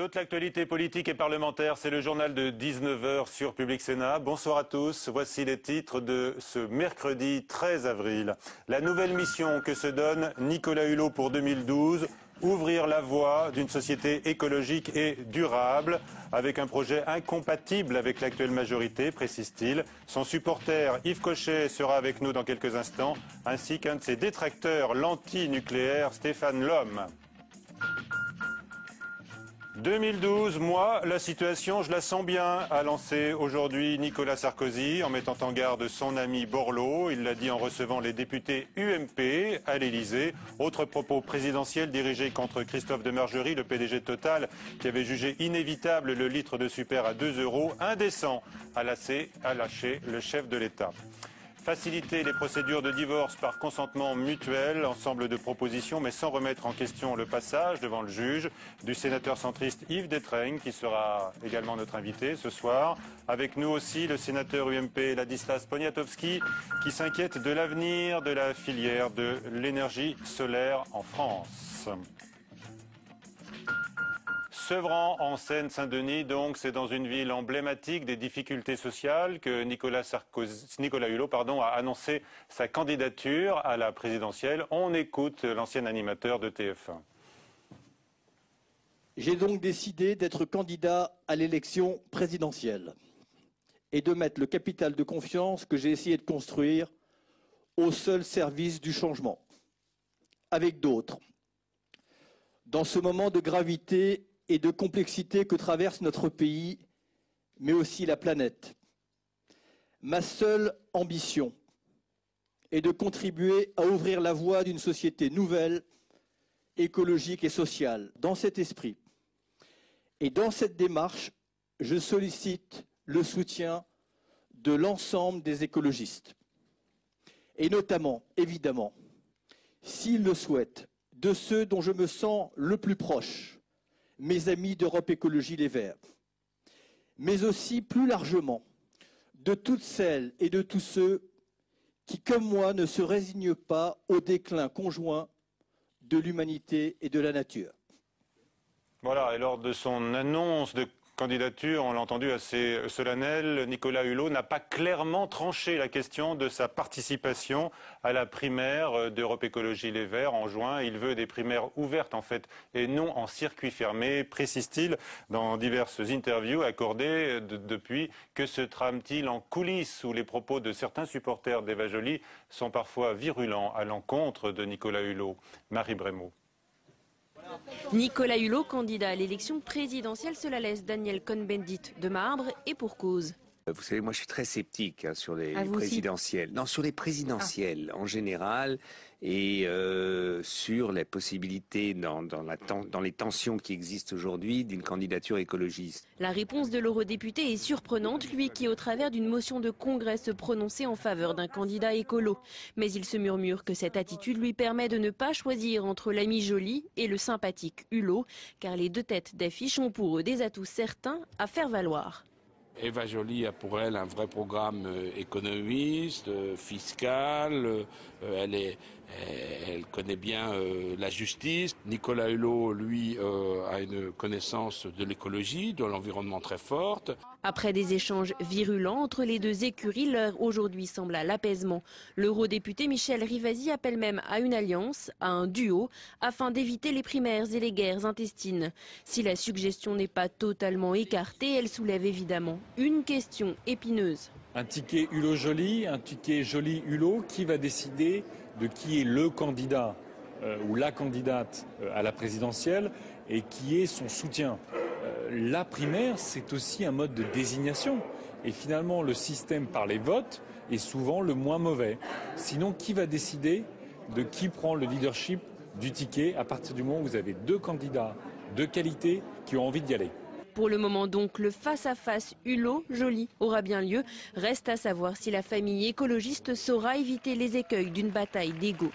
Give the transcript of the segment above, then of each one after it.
Toute l'actualité politique et parlementaire, c'est le journal de 19 h sur Public Sénat. Bonsoir à tous. Voici les titres de ce mercredi 13 avril. La nouvelle mission que se donne Nicolas Hulot pour 2012, ouvrir la voie d'une société écologique et durable, avec un projet incompatible avec l'actuelle majorité, précise-t-il. Son supporter Yves Cochet sera avec nous dans quelques instants, ainsi qu'un de ses détracteurs, l'anti-nucléaire Stéphane Lhomme. 2012, moi, la situation, je la sens bien, a lancé aujourd'hui Nicolas Sarkozy en mettant en garde son ami Borloo. Il l'a dit en recevant les députés UMP à l'Elysée. Autre propos présidentiel dirigé contre Christophe Demargerie, le PDG de Total, qui avait jugé inévitable le litre de super à 2 €, indécent, a lâché le chef de l'État. Faciliter les procédures de divorce par consentement mutuel, ensemble de propositions, mais sans remettre en question le passage devant le juge du sénateur centriste Yves Détraigne, qui sera également notre invité ce soir. Avec nous aussi le sénateur UMP Ladislas Poniatowski, qui s'inquiète de l'avenir de la filière de l'énergie solaire en France. Sevran, en Seine-Saint-Denis, donc, c'est dans une ville emblématique des difficultés sociales que Nicolas Hulot a annoncé sa candidature à la présidentielle. On écoute l'ancien animateur de TF1. J'ai donc décidé d'être candidat à l'élection présidentielle et de mettre le capital de confiance que j'ai essayé de construire au seul service du changement, avec d'autres. Dans ce moment de gravité et de complexité que traverse notre pays, mais aussi la planète. Ma seule ambition est de contribuer à ouvrir la voie d'une société nouvelle, écologique et sociale. Dans cet esprit et dans cette démarche, je sollicite le soutien de l'ensemble des écologistes. Et notamment, évidemment, s'ils le souhaitent, de ceux dont je me sens le plus proche, mes amis d'Europe Écologie Les Verts, mais aussi plus largement de toutes celles et de tous ceux qui, comme moi, ne se résignent pas au déclin conjoint de l'humanité et de la nature. Voilà, et lors de son annonce de candidature, on l'a entendu assez solennel, Nicolas Hulot n'a pas clairement tranché la question de sa participation à la primaire d'Europe Écologie Les Verts en juin. Il veut des primaires ouvertes en fait et non en circuit fermé, précise-t-il dans diverses interviews accordées depuis. Que se trame-t-il en coulisses où les propos de certains supporters d'Eva Joly sont parfois virulents à l'encontre de Nicolas Hulot? Marie Brémaud. Nicolas Hulot, candidat à l'élection présidentielle, cela laisse Daniel Cohn-Bendit de marbre et pour cause. Vous savez, moi je suis très sceptique sur les vous présidentielles. Non, sur les présidentielles en général et sur les possibilités dans les tensions qui existent aujourd'hui d'une candidature écologiste. La réponse de l'eurodéputé est surprenante, lui qui au travers d'une motion de congrès se prononçait en faveur d'un candidat écolo. Mais il se murmure que cette attitude lui permet de ne pas choisir entre l'ami Joly et le sympathique Hulot, car les deux têtes d'affiche ont pour eux des atouts certains à faire valoir. Eva Joly a pour elle un vrai programme économiste, fiscal, elle connaît bien la justice. Nicolas Hulot, lui, a une connaissance de l'écologie, de l'environnement très forte. Après des échanges virulents entre les deux écuries, l'heure aujourd'hui semble à l'apaisement. L'eurodéputé Michel Rivasi appelle même à une alliance, à un duo, afin d'éviter les primaires et les guerres intestines. Si la suggestion n'est pas totalement écartée, elle soulève évidemment une question épineuse. Un ticket Hulot-Joly, un ticket Joly-Hulot, qui va décider de qui est le candidat ou la candidate à la présidentielle et qui est son soutien? La primaire, c'est aussi un mode de désignation. Et finalement, le système par les votes est souvent le moins mauvais. Sinon, qui va décider de qui prend le leadership du ticket à partir du moment où vous avez deux candidats de qualité qui ont envie d'y aller? Pour le moment donc, le face-à-face Hulot-Joly aura bien lieu. Reste à savoir si la famille écologiste saura éviter les écueils d'une bataille d'ego.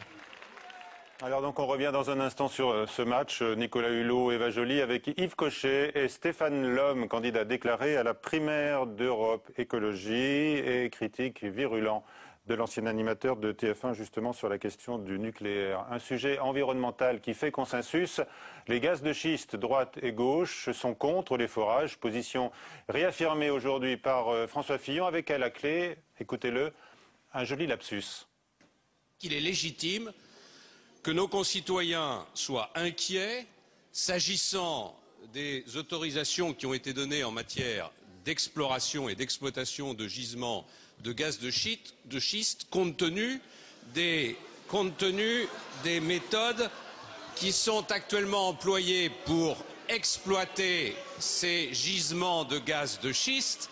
Alors donc on revient dans un instant sur ce match, Nicolas Hulot, Eva Joly, avec Yves Cochet et Stéphane Lhomme, candidat déclaré à la primaire d'Europe Écologie et critique virulent de l'ancien animateur de TF1 justement sur la question du nucléaire. Un sujet environnemental qui fait consensus. Les gaz de schiste, droite et gauche, sont contre les forages. Position réaffirmée aujourd'hui par François Fillon avec à la clé, écoutez-le, un joli lapsus. Il est légitime que nos concitoyens soient inquiets s'agissant des autorisations qui ont été données en matière d'exploration et d'exploitation de gisements de gaz de schiste compte tenu des méthodes qui sont actuellement employées pour exploiter ces gisements de gaz de schiste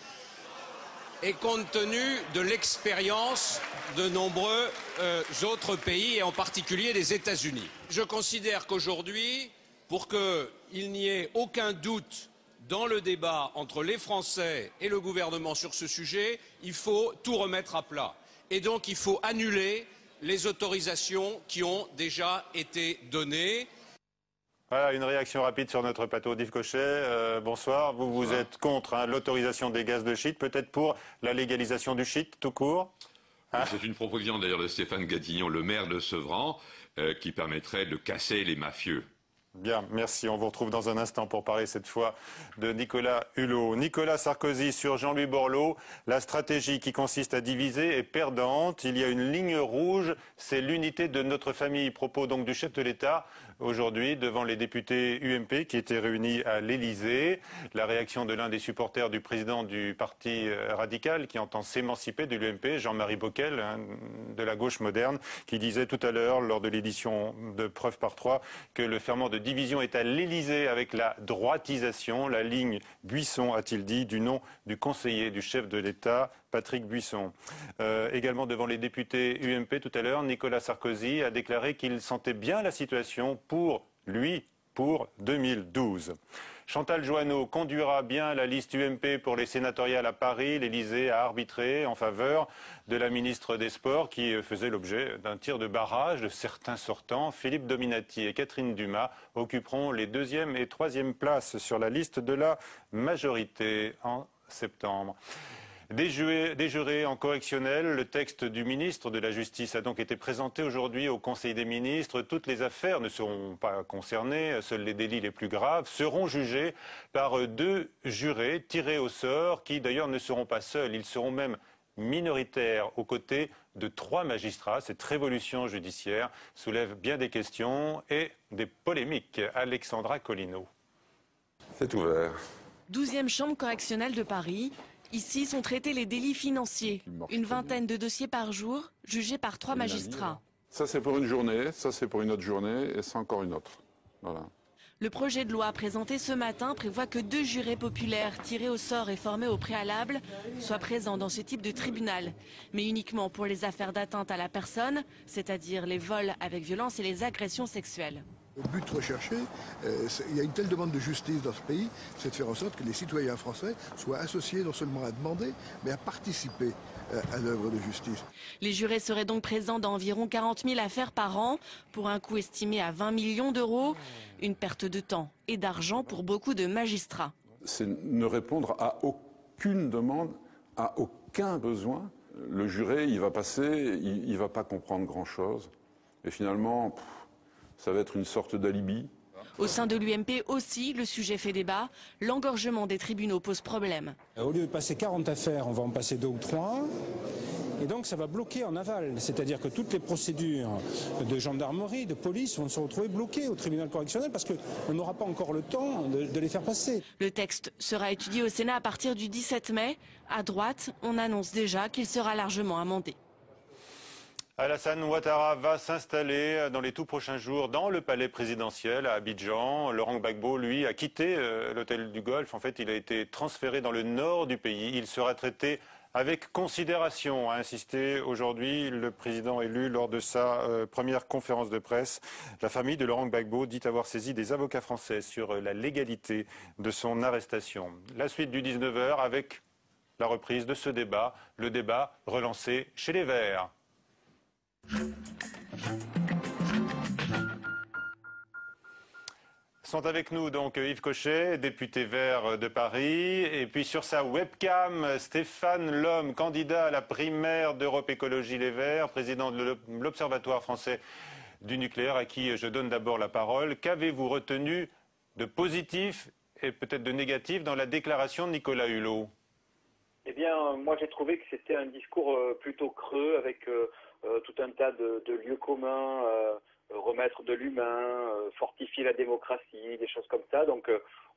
et compte tenu de l'expérience de nombreux autres pays et en particulier des États-Unis. Je considère qu'aujourd'hui, pour qu'il n'y ait aucun doute dans le débat entre les Français et le gouvernement sur ce sujet, il faut tout remettre à plat. Et donc il faut annuler les autorisations qui ont déjà été données. Voilà, une réaction rapide sur notre plateau. Yves Cochet, bonsoir. Vous êtes contre l'autorisation des gaz de schiste, peut-être pour la légalisation du schiste tout court? C'est une proposition d'ailleurs de Stéphane Gatignon, le maire de Sevran, qui permettrait de casser les mafieux. Bien, merci. On vous retrouve dans un instant pour parler cette fois de Nicolas Hulot. Nicolas Sarkozy sur Jean-Louis Borloo. La stratégie qui consiste à diviser est perdante. Il y a une ligne rouge, c'est l'unité de notre famille. Propos donc du chef de l'État aujourd'hui devant les députés UMP qui étaient réunis à l'Élysée. La réaction de l'un des supporters du président du parti radical qui entend s'émanciper de l'UMP, Jean-Marie Bockel, de la gauche moderne, qui disait tout à l'heure lors de l'édition de Preuve par 3 que le ferment de division est à l'Élysée avec la droitisation, la ligne Buisson, a-t-il dit, du nom du conseiller du chef de l'État, Patrick Buisson. Également devant les députés UMP tout à l'heure, Nicolas Sarkozy a déclaré qu'il sentait bien la situation pour lui, pour 2012. Chantal Joanneau conduira bien la liste UMP pour les sénatoriales à Paris. L'Élysée a arbitré en faveur de la ministre des Sports qui faisait l'objet d'un tir de barrage de certains sortants. Philippe Dominati et Catherine Dumas occuperont les 2e et 3e places sur la liste de la majorité en septembre. Des jurés en correctionnel, le texte du ministre de la Justice a donc été présenté aujourd'hui au Conseil des ministres. Toutes les affaires ne seront pas concernées, seuls les délits les plus graves seront jugés par 2 jurés tirés au sort qui d'ailleurs ne seront pas seuls, ils seront même minoritaires aux côtés de 3 magistrats. Cette révolution judiciaire soulève bien des questions et des polémiques. Alexandra Collineau. C'est ouvert. 12e chambre correctionnelle de Paris. Ici sont traités les délits financiers. Une vingtaine de dossiers par jour, jugés par 3 magistrats. Ça c'est pour une journée, ça c'est pour une autre journée et ça encore une autre. Voilà. Le projet de loi présenté ce matin prévoit que 2 jurés populaires tirés au sort et formés au préalable soient présents dans ce type de tribunal, mais uniquement pour les affaires d'atteinte à la personne, c'est-à-dire les vols avec violence et les agressions sexuelles. Le but recherché, il y a une telle demande de justice dans ce pays, c'est de faire en sorte que les citoyens français soient associés non seulement à demander, mais à participer à l'œuvre de justice. Les jurés seraient donc présents dans environ 40 000 affaires par an, pour un coût estimé à 20 millions d'euros. Une perte de temps et d'argent pour beaucoup de magistrats. C'est ne répondre à aucune demande, à aucun besoin. Le juré, il va passer, il ne va pas comprendre grand-chose. Et finalement, ça va être une sorte d'alibi. Au sein de l'UMP aussi, le sujet fait débat. L'engorgement des tribunaux pose problème. Au lieu de passer 40 affaires, on va en passer 2 ou 3. Et donc ça va bloquer en aval. C'est-à-dire que toutes les procédures de gendarmerie, de police vont se retrouver bloquées au tribunal correctionnel parce qu'on n'aura pas encore le temps de les faire passer. Le texte sera étudié au Sénat à partir du 17 mai. À droite, on annonce déjà qu'il sera largement amendé. Alassane Ouattara va s'installer dans les tout prochains jours dans le palais présidentiel à Abidjan. Laurent Gbagbo, lui, a quitté l'hôtel du Golfe. En fait, il a été transféré dans le nord du pays. Il sera traité avec considération, a insisté aujourd'hui le président élu lors de sa première conférence de presse. La famille de Laurent Gbagbo dit avoir saisi des avocats français sur la légalité de son arrestation. La suite du 19h avec la reprise de ce débat, le débat relancé chez les Verts. Sont avec nous donc Yves Cochet, député vert de Paris, et puis sur sa webcam, Stéphane Lhomme, candidat à la primaire d'Europe Écologie Les Verts, président de l'Observatoire français du nucléaire, à qui je donne d'abord la parole. Qu'avez-vous retenu de positif et peut-être de négatif dans la déclaration de Nicolas Hulot? Eh bien, moi j'ai trouvé que c'était un discours plutôt creux avec tout un tas de lieux communs, remettre de l'humain, fortifier la démocratie, des choses comme ça. Donc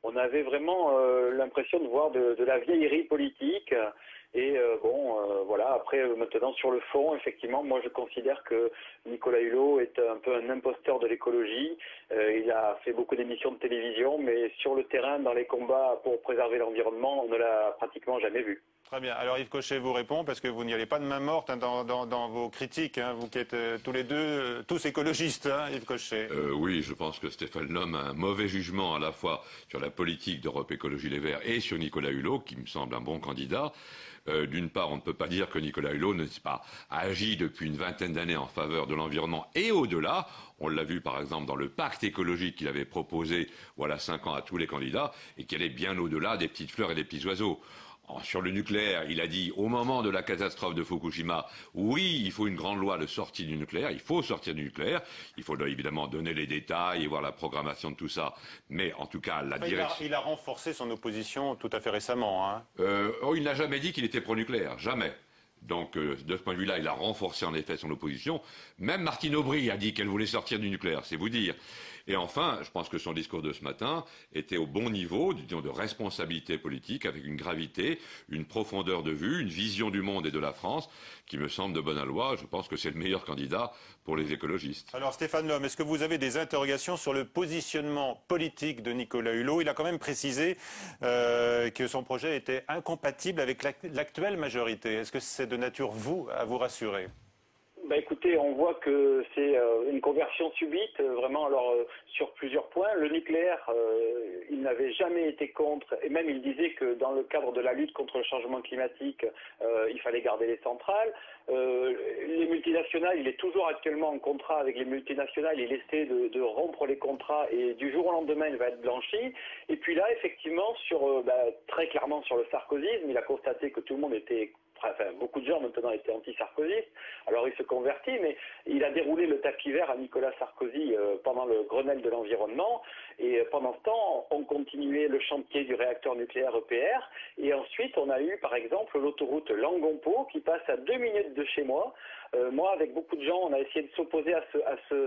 on avait vraiment l'impression de voir de la vieillerie politique. Et voilà, après maintenant sur le fond, effectivement, moi je considère que Nicolas Hulot est un peu un imposteur de l'écologie. Il a fait beaucoup d'émissions de télévision, mais sur le terrain, dans les combats pour préserver l'environnement, on ne l'a pratiquement jamais vu. Très bien. Alors Yves Cochet vous répond, parce que vous n'y allez pas de main morte hein, dans vos critiques, hein, vous qui êtes tous les deux, tous écologistes, hein, Yves Cochet. Oui, je pense que Stéphane Lhomme a un mauvais jugement à la fois sur la politique d'Europe Écologie Les Verts et sur Nicolas Hulot, qui me semble un bon candidat. D'une part, on ne peut pas dire que Nicolas Hulot ne s'est pas agi depuis une vingtaine d'années en faveur de l'environnement et au-delà. On l'a vu par exemple dans le pacte écologique qu'il avait proposé voilà 5 ans à tous les candidats et qui allait bien au-delà des petites fleurs et des petits oiseaux. Sur le nucléaire, il a dit au moment de la catastrophe de Fukushima, oui, il faut une grande loi de sortie du nucléaire, il faut sortir du nucléaire, il faut évidemment donner les détails et voir la programmation de tout ça, mais en tout cas la direction... Il a renforcé son opposition tout à fait récemment. Hein. Il n'a jamais dit qu'il était pro-nucléaire, jamais. Donc, de ce point de vue-là, il a renforcé en effet son opposition. Même Martine Aubry a dit qu'elle voulait sortir du nucléaire, c'est vous dire. Et enfin, je pense que son discours de ce matin était au bon niveau, disons, de responsabilité politique, avec une gravité, une profondeur de vue, une vision du monde et de la France, qui me semble de bonne aloi. Je pense que c'est le meilleur candidat pour les écologistes. Alors Stéphane Lhomme, est-ce que vous avez des interrogations sur le positionnement politique de Nicolas Hulot? Il a quand même précisé que son projet était incompatible avec l'actuelle majorité. Est-ce que c'est de nature, à vous rassurer? Bah écoutez, on voit que c'est une conversion subite, vraiment, alors sur plusieurs points. Le nucléaire, il n'avait jamais été contre, et même il disait que dans le cadre de la lutte contre le changement climatique, il fallait garder les centrales. Les multinationales, il est toujours actuellement en contrat avec les multinationales, il essaie de rompre les contrats et du jour au lendemain, il va être blanchi. Et puis là, effectivement, très clairement sur le sarkozysme, il a constaté que tout le monde était... Enfin, beaucoup de gens maintenant étaient anti-sarkozystes, alors il se convertit, mais il a déroulé le tapis vert à Nicolas Sarkozy pendant le Grenelle de l'environnement, et pendant ce temps, on continuait le chantier du réacteur nucléaire EPR, et ensuite on a eu par exemple l'autoroute Langon-Pau qui passe à 2 minutes de chez moi. Moi, avec beaucoup de gens, on a essayé de s'opposer à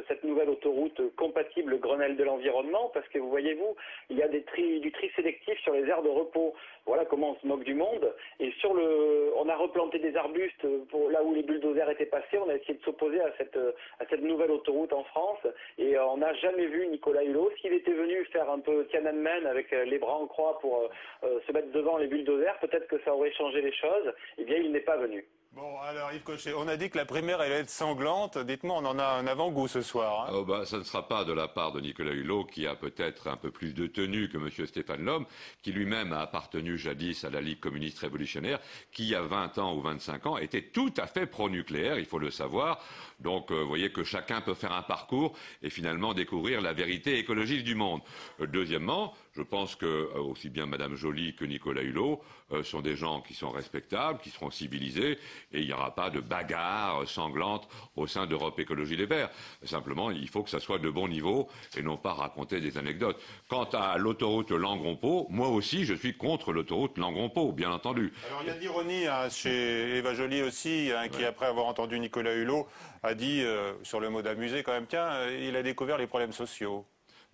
cette nouvelle autoroute compatible Grenelle de l'environnement, parce que vous voyez-vous, il y a du tri sélectif sur les aires de repos. Voilà comment on se moque du monde. Et on a replanté des arbustes pour là où les bulldozers étaient passés. On a essayé de s'opposer à cette nouvelle autoroute en France. Et on n'a jamais vu Nicolas Hulot. S'il était venu faire un peu Tiananmen avec les bras en croix pour se mettre devant les bulldozers, peut-être que ça aurait changé les choses. Eh bien, il n'est pas venu. Bon, alors Yves Cochet, on a dit que la primaire allait être sanglante. Dites-moi, on en a un avant-goût ce soir. Hein. Ça ne sera pas de la part de Nicolas Hulot, qui a peut-être un peu plus de tenue que M. Stéphane Lhomme, qui lui-même a appartenu jadis à la Ligue communiste révolutionnaire, qui, il y a 20 ans ou 25 ans, était tout à fait pro-nucléaire, il faut le savoir. Donc, vous voyez que chacun peut faire un parcours et finalement découvrir la vérité écologique du monde. Deuxièmement, je pense que aussi bien Mme Joly que Nicolas Hulot sont des gens qui sont respectables, qui seront civilisés, et il n'y aura pas de bagarre sanglante au sein d'Europe Écologie Les Verts. Simplement, il faut que ça soit de bon niveau et non pas raconter des anecdotes. Quant à l'autoroute Langon-Pau, moi aussi, je suis contre l'autoroute Langon-Pau, bien entendu. Alors, il y a de l'ironie chez Eva Joly aussi, qui, après avoir entendu Nicolas Hulot, a dit, sur le mot d'amuser quand même, tiens, il a découvert les problèmes sociaux.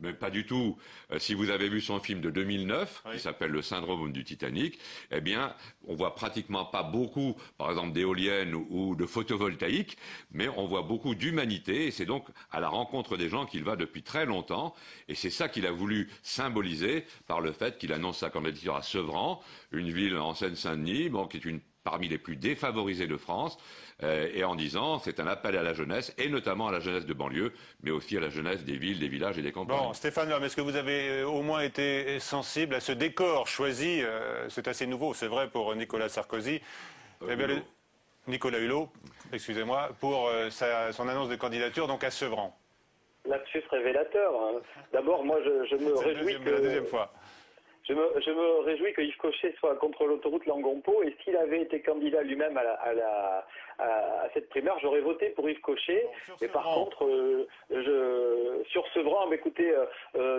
Mais pas du tout. Si vous avez vu son film de 2009, qui s'appelle Le syndrome du Titanic, eh bien, on voit pratiquement pas beaucoup, par exemple, d'éoliennes ou de photovoltaïques, mais on voit beaucoup d'humanité, et c'est donc à la rencontre des gens qu'il va depuis très longtemps, et c'est ça qu'il a voulu symboliser par le fait qu'il annonce sa candidature à Sevran, une ville en Seine-Saint-Denis, qui est parmi les plus défavorisées de France, et en disant c'est un appel à la jeunesse, et notamment à la jeunesse de banlieue, mais aussi à la jeunesse des villes, des villages et des campagnes. Bon, Stéphane Lhomme, est-ce que vous avez au moins été sensible à ce décor choisi? C'est assez nouveau, c'est vrai, pour Nicolas Sarkozy. Nicolas Hulot, excusez-moi, pour son annonce de candidature donc à Sevran. lapsus révélateur. Hein. D'abord, moi, je me réjouis que... la deuxième fois. Je me réjouis que Yves Cochet soit contre l'autoroute Langon-Pau, et s'il avait été candidat lui-même à cette primaire, j'aurais voté pour Yves Cochet. Mais par contre, sur Sevran, écoutez,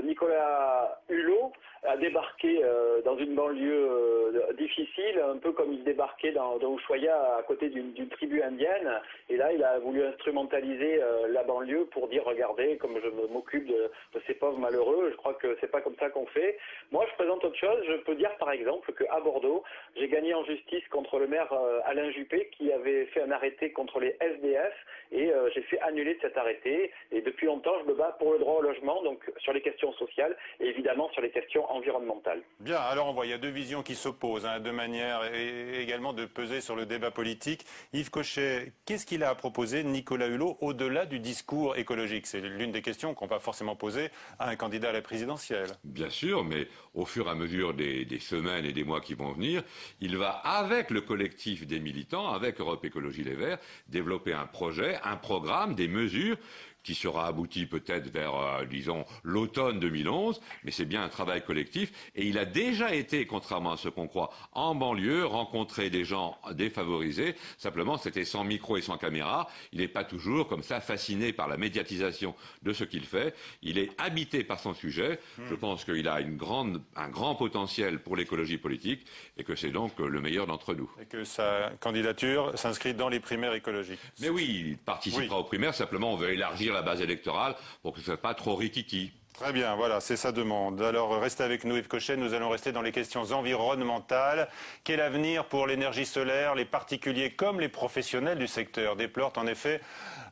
Nicolas Hulot a débarqué dans une banlieue difficile, un peu comme il débarquait dans Ushuaïa à côté d'une tribu indienne. Et là, il a voulu instrumentaliser la banlieue pour dire, regardez, comme je m'occupe de ces pauvres malheureux, je crois que c'est pas comme ça qu'on fait. Moi, je présente autre chose. Je peux dire, par exemple, qu'à Bordeaux, j'ai gagné en justice contre le maire Alain Juppé qui avait fait un arrêté contre les SDF, et j'ai fait annuler cet arrêté. Et depuis longtemps, je me bats pour le droit au logement, donc sur les questions sociales et évidemment sur les questions environnementales. Bien, alors on voit, il y a deux visions qui s'opposent, hein, de manière également de peser sur le débat politique. Yves Cochet, qu'est-ce qu'il a à proposer, Nicolas Hulot, au-delà du discours écologique? C'est l'une des questions qu'on va forcément poser à un candidat à la présidentielle. Bien sûr, mais au fur et à mesure des semaines et des mois qui vont venir, il va, avec le collectif des militants, avec Europe Écologie Les Verts, développer un projet, un programme, des mesures qui sera abouti peut-être vers, disons, l'automne 2011, mais c'est bien un travail collectif. Et il a déjà été, contrairement à ce qu'on croit, en banlieue, rencontrer des gens défavorisés. Simplement, c'était sans micro et sans caméra. Il n'est pas toujours, comme ça, fasciné par la médiatisation de ce qu'il fait. Il est habité par son sujet. Je pense qu'il a un grand potentiel pour l'écologie politique et que c'est donc le meilleur d'entre nous. Et que sa candidature s'inscrit dans les primaires écologiques. Mais oui, il participera aux primaires. Simplement, on veut élargir la base électorale pour que ce ne soit pas trop rikiki. Très bien, voilà, c'est sa demande. Alors, restez avec nous, Yves Cochet. Nous allons rester dans les questions environnementales. Quel avenir pour l'énergie solaire? Les particuliers comme les professionnels du secteur déplorent en effet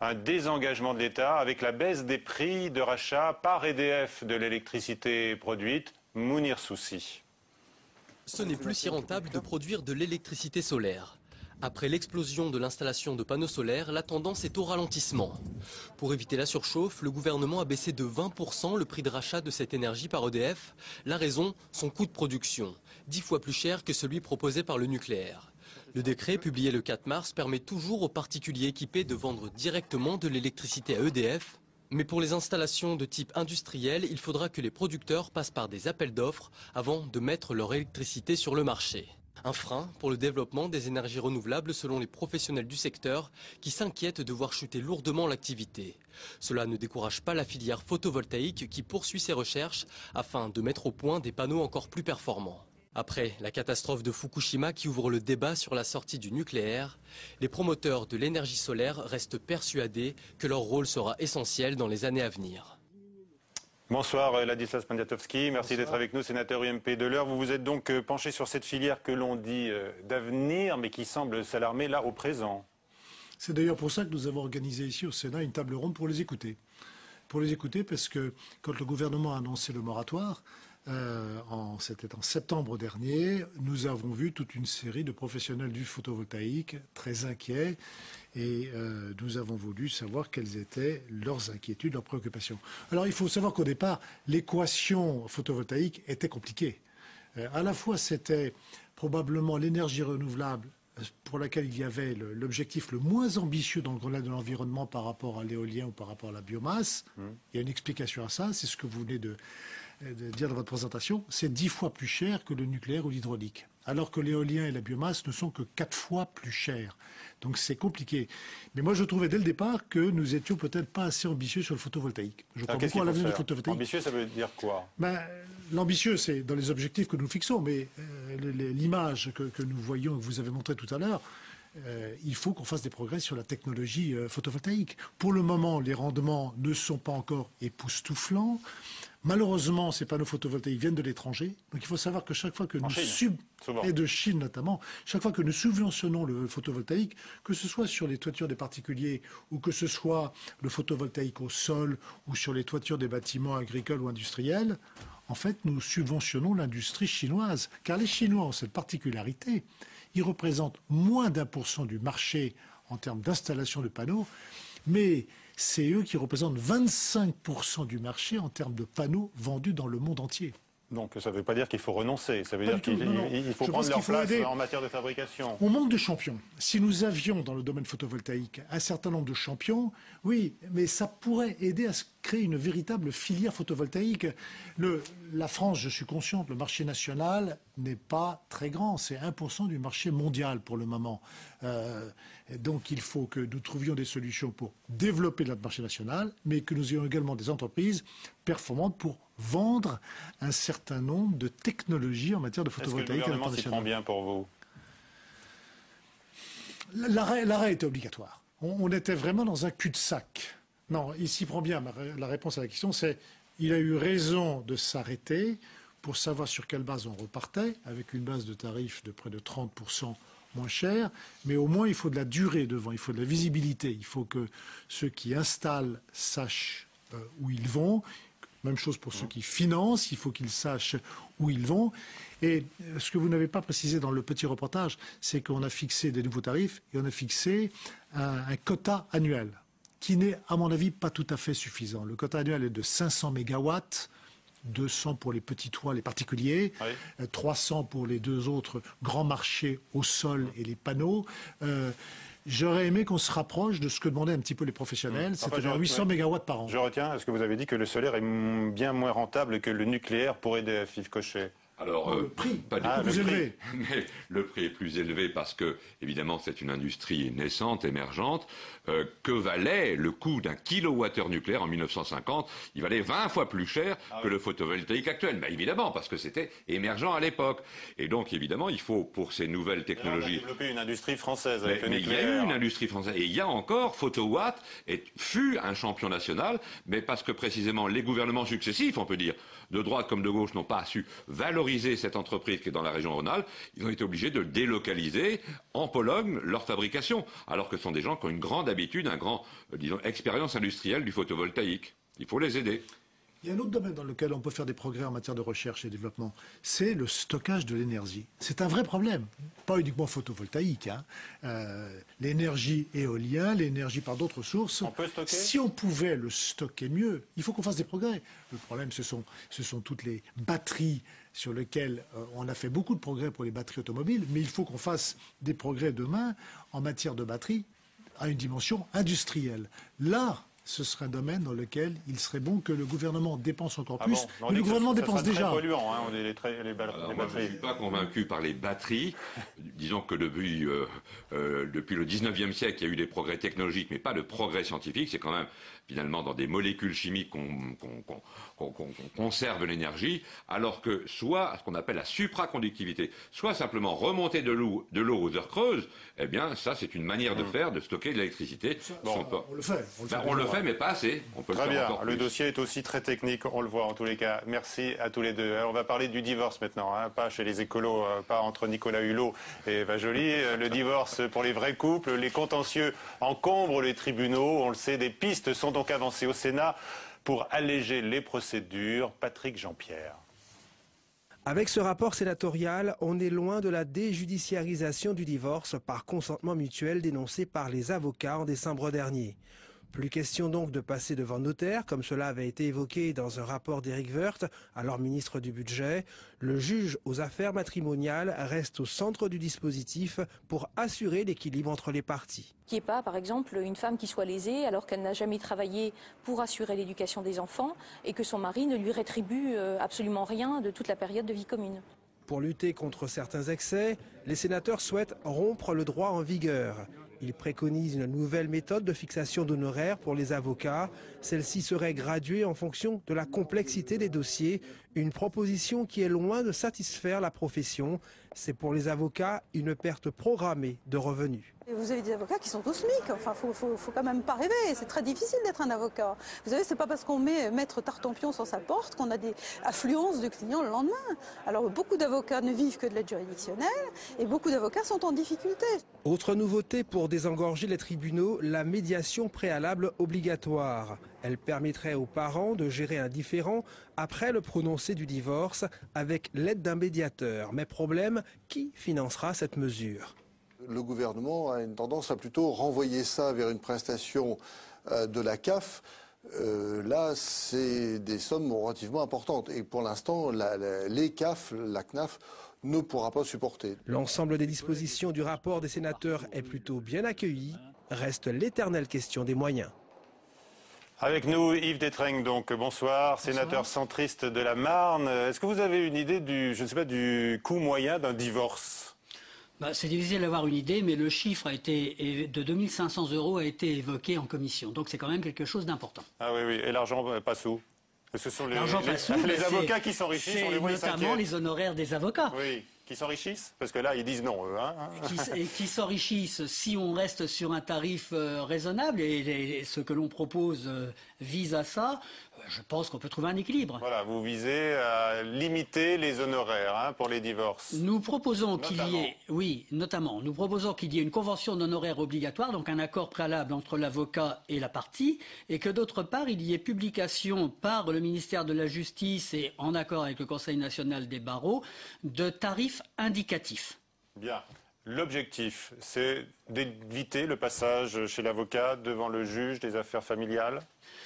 un désengagement de l'État avec la baisse des prix de rachat par EDF de l'électricité produite. Mounir Soussi. Ce n'est plus si rentable de produire de l'électricité solaire. Après l'explosion de l'installation de panneaux solaires, la tendance est au ralentissement. Pour éviter la surchauffe, le gouvernement a baissé de 20% le prix de rachat de cette énergie par EDF. La raison, son coût de production, 10 fois plus cher que celui proposé par le nucléaire. Le décret publié le 4 mars permet toujours aux particuliers équipés de vendre directement de l'électricité à EDF. Mais pour les installations de type industriel, il faudra que les producteurs passent par des appels d'offres avant de mettre leur électricité sur le marché. Un frein pour le développement des énergies renouvelables selon les professionnels du secteur qui s'inquiètent de voir chuter lourdement l'activité. Cela ne décourage pas la filière photovoltaïque qui poursuit ses recherches afin de mettre au point des panneaux encore plus performants. Après la catastrophe de Fukushima qui ouvre le débat sur la sortie du nucléaire, les promoteurs de l'énergie solaire restent persuadés que leur rôle sera essentiel dans les années à venir. Bonsoir Ladislas Poniatowski, merci d'être avec nous, sénateur UMP de l'Eure. Vous vous êtes donc penché sur cette filière que l'on dit d'avenir, mais qui semble s'alarmer là au présent. C'est d'ailleurs pour ça que nous avons organisé ici au Sénat une table ronde pour les écouter. Pour les écouter parce que quand le gouvernement a annoncé le moratoire, c'était en septembre dernier, nous avons vu toute une série de professionnels du photovoltaïque très inquiets et nous avons voulu savoir quelles étaient leurs inquiétudes, leurs préoccupations. Alors il faut savoir qu'au départ, l'équation photovoltaïque était compliquée. À la fois, c'était probablement l'énergie renouvelable pour laquelle il y avait l'objectif le moins ambitieux dans le Grenelle de l'environnement par rapport à l'éolien ou par rapport à la biomasse. Il y a une explication à ça, c'est ce que vous venez de dire dans votre présentation, c'est 10 fois plus cher que le nucléaire ou l'hydraulique. Alors que l'éolien et la biomasse ne sont que 4 fois plus chers. Donc c'est compliqué. Mais moi je trouvais dès le départ que nous étions peut-être pas assez ambitieux sur le photovoltaïque. Je crois beaucoup à l'avenir du photovoltaïque. Ambitieux, ça veut dire quoi? L'ambitieux, c'est dans les objectifs que nous fixons, mais l'image que nous voyons, que vous avez montré tout à l'heure, il faut qu'on fasse des progrès sur la technologie photovoltaïque. Pour le moment, les rendements ne sont pas encore époustouflants. Malheureusement, ces panneaux photovoltaïques viennent de l'étranger. Donc il faut savoir que chaque fois que et de Chine notamment, chaque fois que nous subventionnons le photovoltaïque, que ce soit sur les toitures des particuliers ou que ce soit le photovoltaïque au sol ou sur les toitures des bâtiments agricoles ou industriels, en fait, nous subventionnons l'industrie chinoise. Car les Chinois ont cette particularité. Ils représentent moins d'1% du marché en termes d'installation de panneaux, mais c'est eux qui représentent 25% du marché en termes de panneaux vendus dans le monde entier. Donc ça ne veut pas dire qu'il faut renoncer, ça veut Pas dire du tout, non, non. qu'il faut Je prendre pense leur qu'il faut place aider. en matière de fabrication. On manque de champions. Si nous avions dans le domaine photovoltaïque un certain nombre de champions, oui, mais ça pourrait aider à se créer une véritable filière photovoltaïque. La France, je suis conscient, le marché national n'est pas très grand. C'est 1% du marché mondial pour le moment. Donc il faut que nous trouvions des solutions pour développer notre marché national, mais que nous ayons également des entreprises performantes pour vendre un certain nombre de technologies en matière de Est-ce que le photovoltaïque à gouvernement s'y prend l'international. bien pour vous? L'arrêt était obligatoire. On était vraiment dans un cul-de-sac. Non, il s'y prend bien. La réponse à la question, c'est il a eu raison de s'arrêter pour savoir sur quelle base on repartait, avec une base de tarifs de près de 30% moins cher. Mais au moins, il faut de la durée devant, il faut de la visibilité. Il faut que ceux qui installent sachent où ils vont. Même chose pour ceux qui financent, il faut qu'ils sachent où ils vont. Et ce que vous n'avez pas précisé dans le petit reportage, c'est qu'on a fixé des nouveaux tarifs et on a fixé un quota annuel qui n'est, à mon avis, pas tout à fait suffisant. Le quota annuel est de 500 mégawatts, 200 pour les petits toits, les particuliers, 300 pour les deux autres grands marchés au sol et les panneaux. J'aurais aimé qu'on se rapproche de ce que demandaient un petit peu les professionnels, c'est-à-dire 800 mégawatts par an. Je retiens, est-ce que vous avez dit que le solaire est bien moins rentable que le nucléaire pour EDF, Yves Cochet? Alors, le prix pas est plus élevé. Mais le prix est plus élevé parce que, évidemment, c'est une industrie naissante, émergente. Que valait le coût d'un kilowattheure nucléaire en 1950? Il valait 20 fois plus cher que le photovoltaïque actuel. Mais évidemment, parce que c'était émergent à l'époque. Et donc, évidemment, il faut, pour ces nouvelles technologies... On a développé une industrie française avec le mais il y nucléaire. a eu une industrie française. Et il y a encore, Photowatt fut un champion national, mais parce que précisément les gouvernements successifs, on peut dire, de droite comme de gauche, n'ont pas su valoriser cette entreprise qui est dans la région Rhône-Alpes, ils ont été obligés de délocaliser en Pologne leur fabrication, alors que ce sont des gens qui ont une grande habitude, une grande, expérience industrielle du photovoltaïque. Il faut les aider. Il y a un autre domaine dans lequel on peut faire des progrès en matière de recherche et développement, c'est le stockage de l'énergie. C'est un vrai problème, pas uniquement photovoltaïque. L'énergie éolienne, l'énergie par d'autres sources. On peut stocker ? Si on pouvait le stocker mieux, il faut qu'on fasse des progrès. Le problème, ce sont toutes les batteries sur lesquelles on a fait beaucoup de progrès pour les batteries automobiles, mais il faut qu'on fasse des progrès demain en matière de batteries à une dimension industrielle. Là, ce serait un domaine dans lequel il serait bon que le gouvernement dépense encore plus. Bon, mais le gouvernement dépense déjà. C'est très polluant, hein, les Alors, moi, batteries. je ne suis pas convaincu par les batteries. Disons que depuis le 19e siècle, il y a eu des progrès technologiques, mais pas de progrès scientifiques. C'est quand même finalement dans des molécules chimiques qu'on conserve l'énergie, alors que soit ce qu'on appelle la supraconductivité, soit simplement remonter de l'eau aux heures creuses, eh bien ça c'est une manière de faire, de stocker de l'électricité. On le fait. On le fait, mais pas assez. On peut Très le faire bien, encore le plus. dossier est aussi très technique, on le voit en tous les cas. Merci à tous les deux. Alors, on va parler du divorce maintenant, hein, pas chez les écolos, pas entre Nicolas Hulot et Eva Joly. Le divorce pour les vrais couples, les contentieux encombrent les tribunaux, on le sait, des pistes sont donc avancées au Sénat pour alléger les procédures. Patrick Jean-Pierre. Avec ce rapport sénatorial, on est loin de la déjudiciarisation du divorce par consentement mutuel dénoncé par les avocats en décembre dernier. Plus question donc de passer devant notaire, comme cela avait été évoqué dans un rapport d'Éric Woerth, alors ministre du Budget. Le juge aux affaires matrimoniales reste au centre du dispositif pour assurer l'équilibre entre les parties. Qu'il n'y ait pas, par exemple, une femme qui soit lésée alors qu'elle n'a jamais travaillé pour assurer l'éducation des enfants et que son mari ne lui rétribue absolument rien de toute la période de vie commune. Pour lutter contre certains excès, les sénateurs souhaitent rompre le droit en vigueur. Ils préconisent une nouvelle méthode de fixation d'honoraires pour les avocats. Celle-ci serait graduée en fonction de la complexité des dossiers, une proposition qui est loin de satisfaire la profession. C'est pour les avocats une perte programmée de revenus. Vous avez des avocats qui sont au SMIC, enfin faut quand même pas rêver, c'est très difficile d'être un avocat. Vous savez, c'est pas parce qu'on met maître Tartampion sur sa porte qu'on a des affluences de clients le lendemain. Alors beaucoup d'avocats ne vivent que de l'aide juridictionnelle et beaucoup d'avocats sont en difficulté. Autre nouveauté pour désengorger les tribunaux, la médiation préalable obligatoire. Elle permettrait aux parents de gérer un différend après le prononcé du divorce avec l'aide d'un médiateur. Mais problème, qui financera cette mesure ? Le gouvernement a une tendance à plutôt renvoyer ça vers une prestation de la CAF. là, c'est des sommes relativement importantes. Et pour l'instant, les CAF, la CNAF, ne pourra pas supporter. L'ensemble des dispositions du rapport des sénateurs est plutôt bien accueilli. Reste l'éternelle question des moyens. Avec nous, Yves Détraigne, donc bonsoir, sénateur centriste de la Marne. Est-ce que vous avez une idée du coût moyen d'un divorce ? C'est difficile d'avoir une idée, mais le chiffre de 2500 € a été évoqué en commission. Donc c'est quand même quelque chose d'important. Ah oui, oui. Et l'argent passe où ? Ce sont les avocats qui s'enrichissent, on les voit, notamment les honoraires des avocats. Oui, qui s'enrichissent, parce que là, ils disent non, eux. Qui s'enrichissent si on reste sur un tarif raisonnable, et ce que l'on propose vise à ça. Je pense qu'on peut trouver un équilibre. Voilà, vous visez à limiter les honoraires pour les divorces. Nous proposons qu'il y ait, nous proposons qu'il y ait une convention d'honoraires obligatoire, donc un accord préalable entre l'avocat et la partie, et que d'autre part, il y ait publication par le ministère de la Justice et en accord avec le Conseil national des barreaux de tarifs indicatifs. Bien. L'objectif, c'est d'éviter le passage chez l'avocat devant le juge des affaires familiales,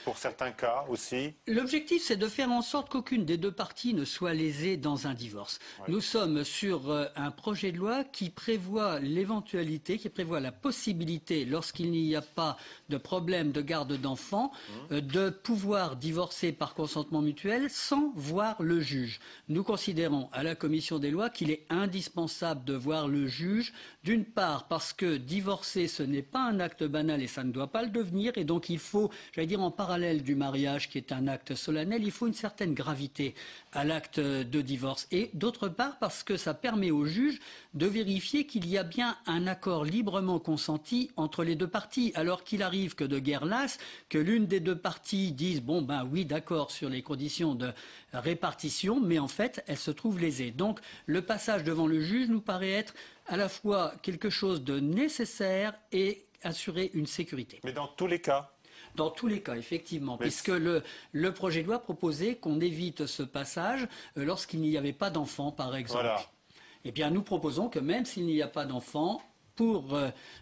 pour certains cas aussi. L'objectif, c'est de faire en sorte qu'aucune des deux parties ne soit lésée dans un divorce. Ouais. Nous sommes sur un projet de loi qui prévoit l'éventualité, qui prévoit la possibilité, lorsqu'il n'y a pas de problème de garde d'enfants, de pouvoir divorcer par consentement mutuel sans voir le juge. Nous considérons à la commission des lois qu'il est indispensable de voir le juge, d'une part parce que divorcer, ce n'est pas un acte banal et ça ne doit pas le devenir, et donc il faut, j'allais dire, en parallèle du mariage qui est un acte solennel, il faut une certaine gravité à l'acte de divorce. Et d'autre part parce que ça permet au juge de vérifier qu'il y a bien un accord librement consenti entre les deux parties, alors qu'il arrive que de guerre lasse, que l'une des deux parties dise bon ben oui d'accord sur les conditions de répartition, mais en fait elle se trouve lésée. Donc le passage devant le juge nous paraît être à la fois quelque chose de nécessaire et assurer une sécurité. Mais dans tous les cas? Dans tous les cas, effectivement, puisque le projet de loi proposait qu'on évite ce passage lorsqu'il n'y avait pas d'enfant, par exemple. Voilà. Eh bien, nous proposons que même s'il n'y a pas d'enfant, pour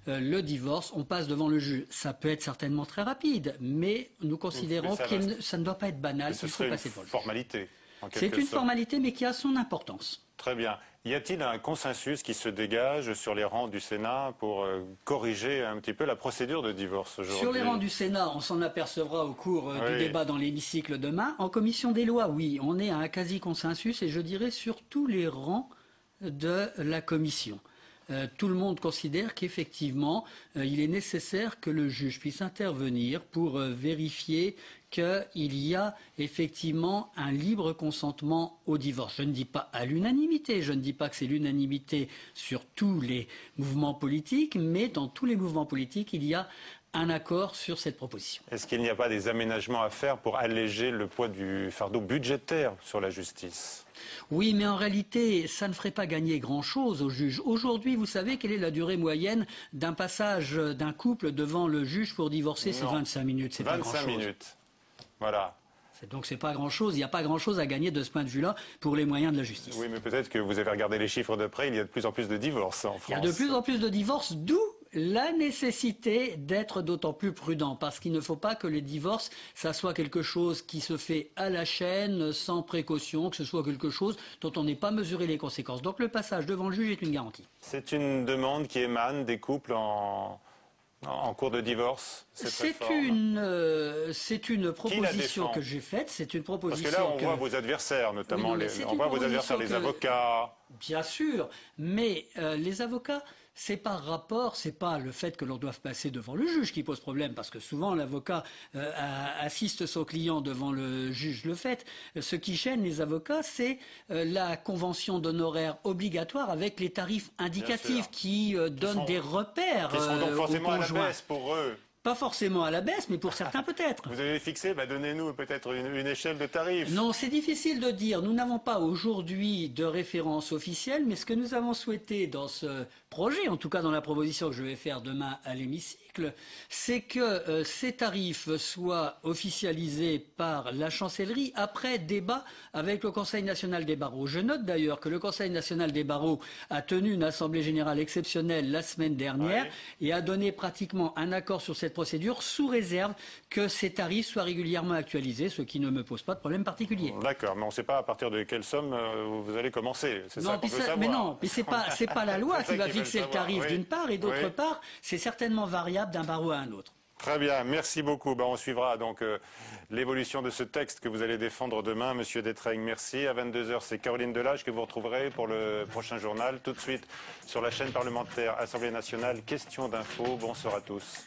le divorce, on passe devant le juge. Ça peut être certainement très rapide, mais nous considérons que ça ne doit pas être banal. Il faut passer devant le juge. Formalité. C'est une formalité, mais qui a son importance. Très bien. Y a-t-il un consensus qui se dégage sur les rangs du Sénat pour corriger un petit peu la procédure de divorce aujourd'hui? Sur les rangs du Sénat, on s'en apercevra au cours du débat dans l'hémicycle demain. En commission des lois, oui, on est à un quasi-consensus, et je dirais sur tous les rangs de la commission. Tout le monde considère qu'effectivement, il est nécessaire que le juge puisse intervenir pour vérifier qu'il y a effectivement un libre consentement au divorce. Je ne dis pas à l'unanimité, je ne dis pas que c'est l'unanimité sur tous les mouvements politiques, mais dans tous les mouvements politiques, il y a un accord sur cette proposition. Est-ce qu'il n'y a pas des aménagements à faire pour alléger le poids du fardeau budgétaire sur la justice? Oui, mais en réalité, ça ne ferait pas gagner grand-chose au juge. Aujourd'hui, vous savez quelle est la durée moyenne d'un passage d'un couple devant le juge pour divorcer? C'est 25 minutes, c'est pas grand-chose. 25 minutes, voilà. Donc c'est pas grand-chose, il n'y a pas grand-chose à gagner de ce point de vue-là pour les moyens de la justice. Oui, mais peut-être que vous avez regardé les chiffres de près, il y a de plus en plus de divorces en France. Il y a de plus en plus de divorces, d'où la nécessité d'être d'autant plus prudent, parce qu'il ne faut pas que les divorces, ça soit quelque chose qui se fait à la chaîne, sans précaution, que ce soit quelque chose dont on n'ait pas mesuré les conséquences. Donc le passage devant le juge est une garantie. C'est une demande qui émane des couples en cours de divorce, c'est une proposition que j'ai faite, c'est une proposition. Parce que là, on voit vos adversaires, notamment on voit vos adversaires, les avocats. Bien sûr, mais les avocats, c'est par rapport, c'est pas le fait que l'on doive passer devant le juge qui pose problème, parce que souvent l'avocat assiste son client devant le juge. Le fait, ce qui gêne les avocats, c'est la convention d'honoraires obligatoire avec les tarifs indicatifs qui donnent des repères. Qui sont donc forcément à la baisse pour eux. Pas forcément à la baisse, mais pour certains peut-être. Vous avez fixé, donnez-nous peut-être une échelle de tarifs. Non, c'est difficile de dire. Nous n'avons pas aujourd'hui de référence officielle, mais ce que nous avons souhaité dans ce projet, en tout cas dans la proposition que je vais faire demain à l'hémicycle, c'est que ces tarifs soient officialisés par la chancellerie après débat avec le Conseil national des barreaux. Je note d'ailleurs que le Conseil national des barreaux a tenu une assemblée générale exceptionnelle la semaine dernière et a donné pratiquement un accord sur cette cette procédure sous réserve que ces tarifs soient régulièrement actualisés, ce qui ne me pose pas de problème particulier. D'accord, mais on ne sait pas à partir de quelle somme vous allez commencer. C'est ça qu'on veut savoir. Mais non, mais c'est pas la loi qui va fixer le tarif d'une part, et d'autre part, c'est certainement variable d'un barreau à un autre. Très bien, merci beaucoup. On suivra donc l'évolution de ce texte que vous allez défendre demain, Monsieur Détraigne. Merci. À 22h, c'est Caroline Delage que vous retrouverez pour le prochain journal. Tout de suite sur la chaîne parlementaire Assemblée nationale, question d'info. Bonsoir à tous.